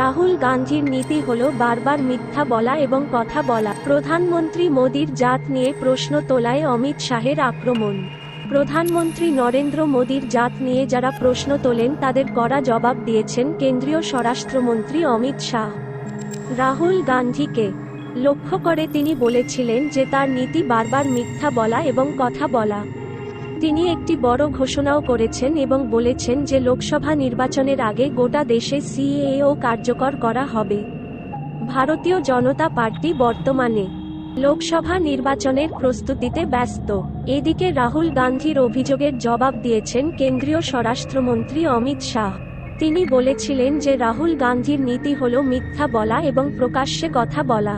রাহুল গান্ধীর নীতি হল বারবার মিথ্যা বলা এবং কথা বলা। প্রধানমন্ত্রী মোদির জাত নিয়ে প্রশ্ন তোলায় অমিত শাহের আক্রমণ। প্রধানমন্ত্রী নরেন্দ্র মোদির জাত নিয়ে যারা প্রশ্ন তোলেন তাদের কড়া জবাব দিয়েছেন কেন্দ্রীয় স্বরাষ্ট্রমন্ত্রী অমিত শাহ। রাহুল গান্ধীকে লক্ষ্য করে তিনি বলেছিলেন যে তার নীতি বারবার মিথ্যা বলা এবং কথা বলা। তিনি একটি বড় ঘোষণাও করেছেন এবং বলেছেন যে লোকসভা নির্বাচনের আগে গোটা দেশে সিএএ কার্যকর করা হবে। ভারতীয় জনতা পার্টি বর্তমানে লোকসভা নির্বাচনের প্রস্তুতিতে ব্যস্ত। এদিকে রাহুল গান্ধীর অভিযোগের জবাব দিয়েছেন কেন্দ্রীয় স্বরাষ্ট্রমন্ত্রী অমিত শাহ। তিনি বলেছিলেন যে রাহুল গান্ধীর নীতি হল মিথ্যা বলা এবং প্রকাশ্যে কথা বলা।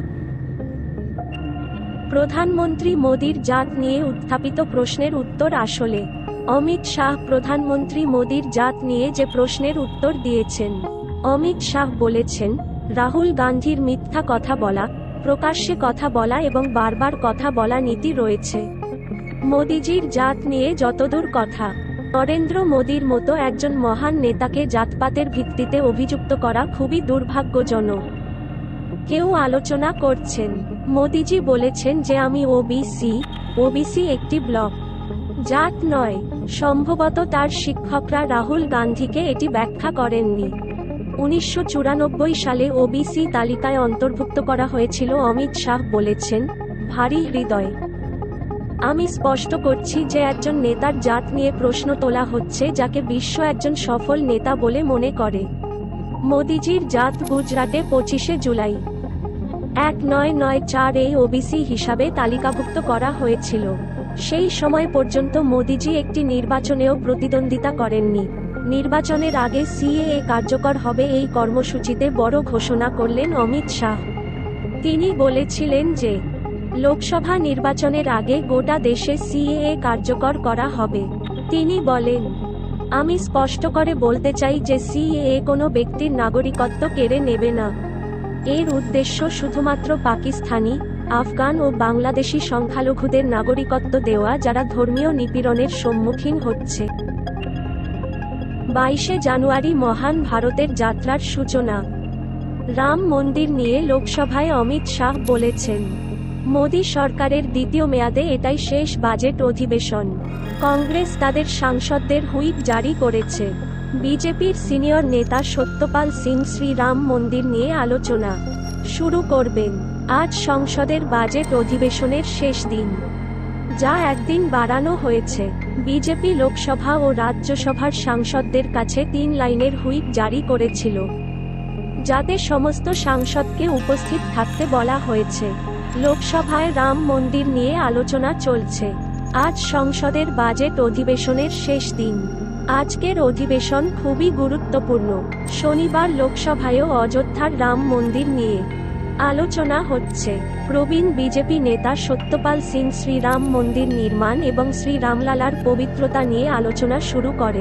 প্রধানমন্ত্রী মোদির জাত নিয়ে উত্থাপিত প্রশ্নের উত্তর আসলে অমিত শাহ প্রধানমন্ত্রী মোদির জাত নিয়ে যে প্রশ্নের উত্তর দিয়েছেন। অমিত শাহ বলেছেন, রাহুল গান্ধীর মিথ্যা কথা বলা, প্রকাশ্যে কথা বলা এবং বারবার কথা বলা নীতি রয়েছে। মোদিজির জাত নিয়ে যতদূর কথা, নরেন্দ্র মোদির মতো একজন মহান নেতাকে জাতপাতের ভিত্তিতে অভিযুক্ত করা খুবই দুর্ভাগ্যজনক। কেউ আলোচনা করছেন, মোদিজি বলেছেন যে আমি ওবিসি একটি ব্লক, জাত নয়। সম্ভবত তার শিক্ষকরা রাহুল গান্ধীকে এটি ব্যাখ্যা করেননি। 1994 সালে ওবিসি তালিকায় অন্তর্ভুক্ত করা হয়েছিল। অমিত শাহ বলেছেন, ভারী হৃদয়। আমি স্পষ্ট করছি যে একজন নেতার জাত নিয়ে প্রশ্ন তোলা হচ্ছে যাকে বিশ্ব একজন সফল নেতা বলে মনে করে। মোদিজির জাত গুজরাটে 25শে জুলাই 1994 এই ওবিসি হিসাবে তালিকাভুক্ত করা হয়েছিল। সেই সময় পর্যন্ত মোদিজি একটি নির্বাচনেও প্রতিদ্বন্দ্বিতা করেননি। নির্বাচনের আগে সিএএ কার্যকর হবে এই কর্মসূচিতে বড় ঘোষণা করলেন অমিত শাহ। তিনি বলেছিলেন যে লোকসভা নির্বাচনের আগে গোটা দেশে সিএএ কার্যকর করা হবে। তিনি বলেন, আমি স্পষ্ট করে বলতে চাই যে সিএএ কোনো ব্যক্তির নাগরিকত্ব কেড়ে নেবে না। এর উদ্দেশ্য শুধুমাত্র পাকিস্তানি, আফগান ও বাংলাদেশি সংখ্যালঘুদের নাগরিকত্ব দেওয়া যারা ধর্মীয় নিপীড়নের সম্মুখীন হচ্ছে। 22শে জানুয়ারি মহান ভারতের যাত্রার সূচনা। রাম মন্দির নিয়ে লোকসভায় অমিত শাহ বলেছেন, মোদি সরকারের দ্বিতীয় মেয়াদে এটাই শেষ বাজেট অধিবেশন। কংগ্রেস তাদের সাংসদদের হুইপ জারি করেছে। বিজেপির সিনিয়র নেতা সত্যপাল সিং শ্রীরাম মন্দির নিয়ে আলোচনা শুরু করবেন। আজ সংসদের বাজেট অধিবেশনের শেষ দিন, যা একদিন বাড়ানো হয়েছে। বিজেপি লোকসভা ও রাজ্যসভার সাংসদদের কাছে 3 লাইনের হুইপ জারি করেছিল, যাতে সমস্ত সাংসদকে উপস্থিত থাকতে বলা হয়েছে। লোকসভায় রাম মন্দির নিয়ে আলোচনা চলছে। আজ সংসদের বাজেট অধিবেশনের শেষ দিন। আজকের অধিবেশন খুবই গুরুত্বপূর্ণ। শনিবার লোকসভায়ও অযোধ্যার রাম মন্দির নিয়ে আলোচনা হচ্ছে। প্রবীণ বিজেপি নেতা সত্যপাল সিং শ্রীরাম মন্দির নির্মাণ এবং শ্রীরামলালার পবিত্রতা নিয়ে আলোচনা শুরু করে।